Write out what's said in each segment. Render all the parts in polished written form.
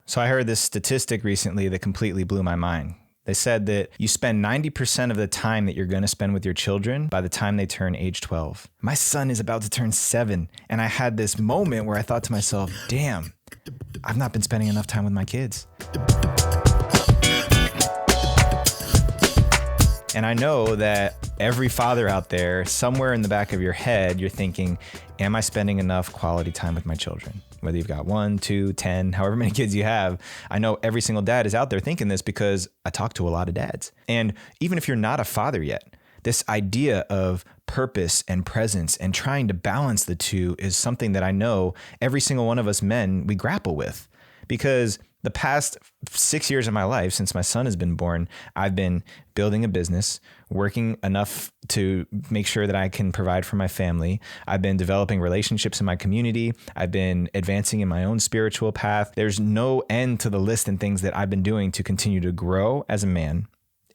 So I heard this statistic recently that completely blew my mind. They said that you spend 90% of the time that you're going to spend with your children by the time they turn age 12. My son is about to turn 7, and I had this moment where I thought to myself, damn, I've not been spending enough time with my kids. And I know that every father out there, somewhere in the back of your head, you're thinking, am I spending enough quality time with my children? Whether you've got 1, 2, 10, however many kids you have, I know every single dad is out there thinking this because I talk to a lot of dads. And even if you're not a father yet, this idea of purpose and presence and trying to balance the two is something that I know every single one of us men, we grapple with. Because the past 6 years of my life, since my son has been born, I've been building a business, working enough to make sure that I can provide for my family. I've been developing relationships in my community. I've been advancing in my own spiritual path. There's no end to the list and things that I've been doing to continue to grow as a man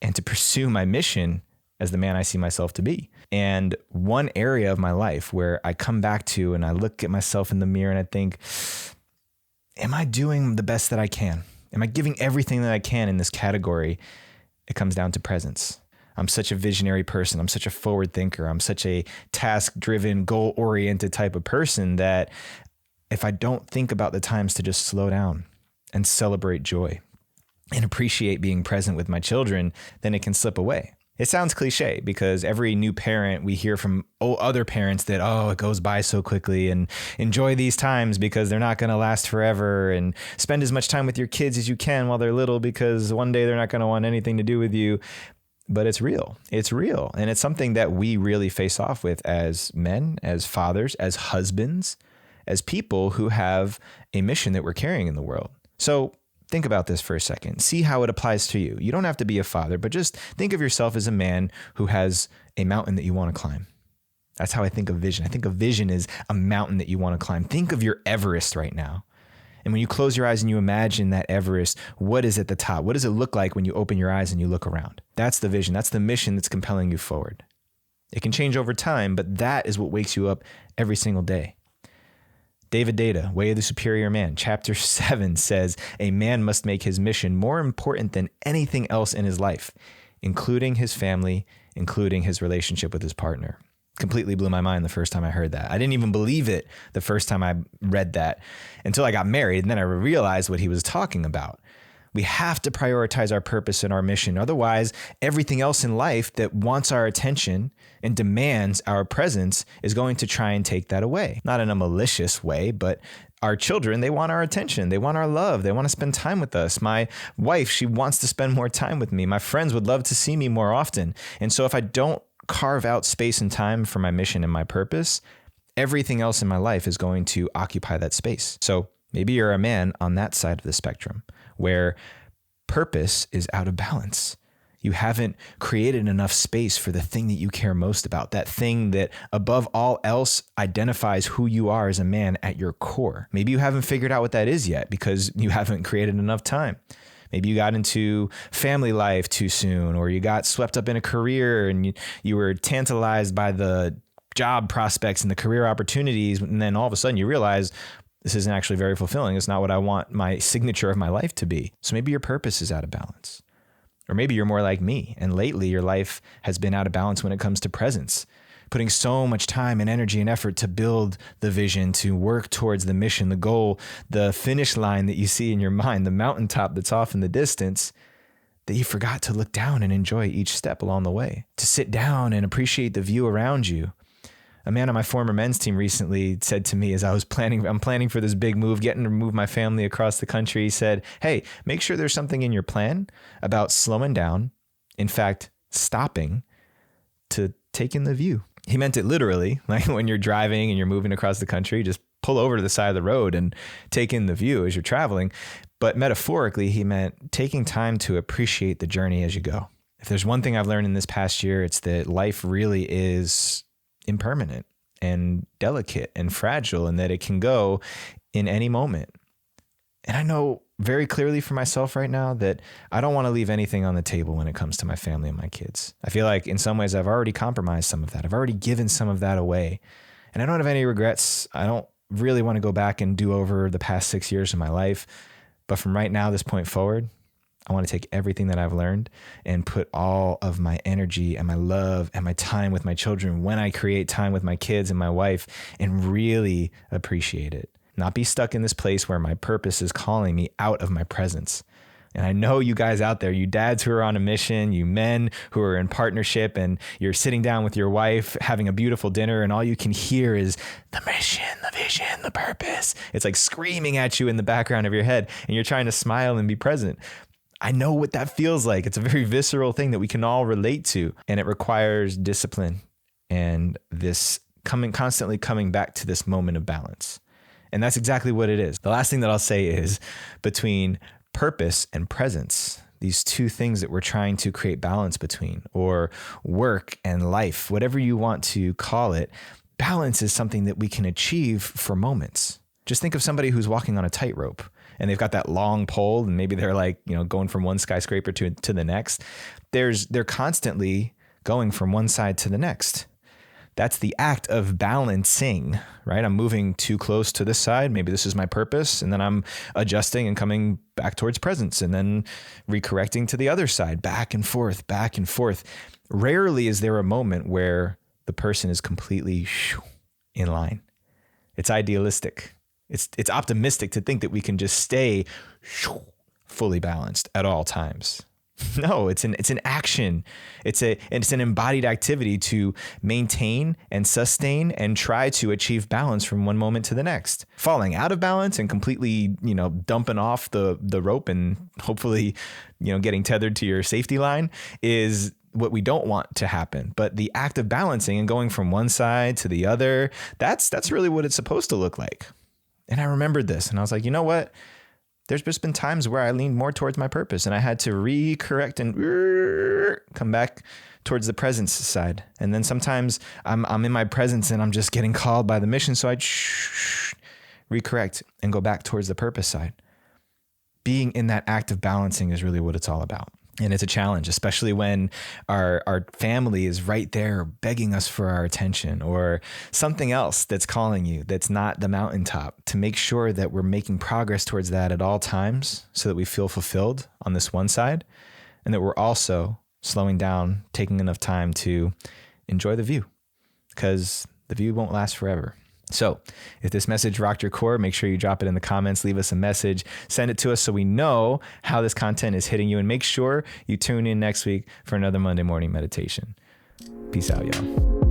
and to pursue my mission as the man I see myself to be. And one area of my life where I come back to and I look at myself in the mirror and I think, am I doing the best that I can? Am I giving everything that I can in this category? It comes down to presence. I'm such a visionary person. I'm such a forward thinker. I'm such a task-driven, goal-oriented type of person that if I don't think about the times to just slow down and celebrate joy and appreciate being present with my children, then it can slip away. It sounds cliche because every new parent, we hear from other parents that, it goes by so quickly and enjoy these times because they're not going to last forever, and spend as much time with your kids as you can while they're little because one day they're not going to want anything to do with you. But it's real. It's real. And it's something that we really face off with as men, as fathers, as husbands, as people who have a mission that we're carrying in the world. So think about this for a second. See how it applies to you. You don't have to be a father, but just think of yourself as a man who has a mountain that you want to climb. That's how I think of vision. I think of vision as a mountain that you want to climb. Think of your Everest right now. And when you close your eyes and you imagine that Everest, what is at the top? What does it look like when you open your eyes and you look around? That's the vision. That's the mission that's compelling you forward. It can change over time, but that is what wakes you up every single day. David Deida, Way of the Superior Man, chapter 7 says, a man must make his mission more important than anything else in his life, including his family, including his relationship with his partner. Completely blew my mind the first time I heard that. I didn't even believe it the first time I read that until I got married, and then I realized what he was talking about. We have to prioritize our purpose and our mission. Otherwise, everything else in life that wants our attention and demands our presence is going to try and take that away. Not in a malicious way, but our children, they want our attention. They want our love. They want to spend time with us. My wife, she wants to spend more time with me. My friends would love to see me more often. And so if I don't carve out space and time for my mission and my purpose, everything else in my life is going to occupy that space. So maybe you're a man on that side of the spectrum where purpose is out of balance. You haven't created enough space for the thing that you care most about, that thing that above all else identifies who you are as a man at your core. Maybe you haven't figured out what that is yet because you haven't created enough time. Maybe you got into family life too soon, or you got swept up in a career and you were tantalized by the job prospects and the career opportunities. And then all of a sudden you realize, this isn't actually very fulfilling. It's not what I want my signature of my life to be. So maybe your purpose is out of balance. Or maybe you're more like me, and lately your life has been out of balance when it comes to presence, putting so much time and energy and effort to build the vision, to work towards the mission, the goal, the finish line that you see in your mind, the mountaintop that's off in the distance, that you forgot to look down and enjoy each step along the way, to sit down and appreciate the view around you. A man on my former men's team recently said to me as I'm planning for this big move, getting to move my family across the country. He said, hey, make sure there's something in your plan about slowing down. In fact, stopping to take in the view. He meant it literally, like when you're driving and you're moving across the country, just pull over to the side of the road and take in the view as you're traveling. But metaphorically, he meant taking time to appreciate the journey as you go. If there's one thing I've learned in this past year, it's that life really is impermanent and delicate and fragile, and that it can go in any moment. And I know very clearly for myself right now that I don't want to leave anything on the table when it comes to my family and my kids. I feel like in some ways I've already compromised some of that. I've already given some of that away, and I don't have any regrets. I don't really want to go back and do over the past 6 years of my life. But from right now, this point forward, I want to take everything that I've learned and put all of my energy and my love and my time with my children when I create time with my kids and my wife, and really appreciate it. Not be stuck in this place where my purpose is calling me out of my presence. And I know you guys out there, you dads who are on a mission, you men who are in partnership, and you're sitting down with your wife, having a beautiful dinner, and all you can hear is the mission, the vision, the purpose. It's like screaming at you in the background of your head, and you're trying to smile and be present. I know what that feels like. It's a very visceral thing that we can all relate to, and it requires discipline and this constantly coming back to this moment of balance. And that's exactly what it is. The last thing that I'll say is, between purpose and presence, these two things that we're trying to create balance between, or work and life, whatever you want to call it, balance is something that we can achieve for moments. Just think of somebody who's walking on a tightrope and they've got that long pole, and maybe they're like, going from one skyscraper to the next. They're constantly going from one side to the next. That's the act of balancing, right? I'm moving too close to this side. Maybe this is my purpose. And then I'm adjusting and coming back towards presence, and then recorrecting to the other side, back and forth, back and forth. Rarely is there a moment where the person is completely in line. It's idealistic. It's optimistic to think that we can just stay fully balanced at all times. No, it's an action. It's an embodied activity to maintain and sustain and try to achieve balance from one moment to the next. Falling out of balance and completely, dumping off the rope and hopefully, getting tethered to your safety line is what we don't want to happen. But the act of balancing and going from one side to the other, that's really what it's supposed to look like. And I remembered this, and I was like, you know what? There's just been times where I leaned more towards my purpose, and I had to recorrect and come back towards the presence side. And then sometimes I'm in my presence and I'm just getting called by the mission. So I recorrect and go back towards the purpose side. Being in that act of balancing is really what it's all about. And it's a challenge, especially when our family is right there begging us for our attention, or something else that's calling you that's not the mountaintop, to make sure that we're making progress towards that at all times so that we feel fulfilled on this one side, and that we're also slowing down, taking enough time to enjoy the view, because the view won't last forever. So if this message rocked your core, make sure you drop it in the comments, leave us a message, send it to us so we know how this content is hitting you, and make sure you tune in next week for another Monday morning meditation. Peace out, y'all.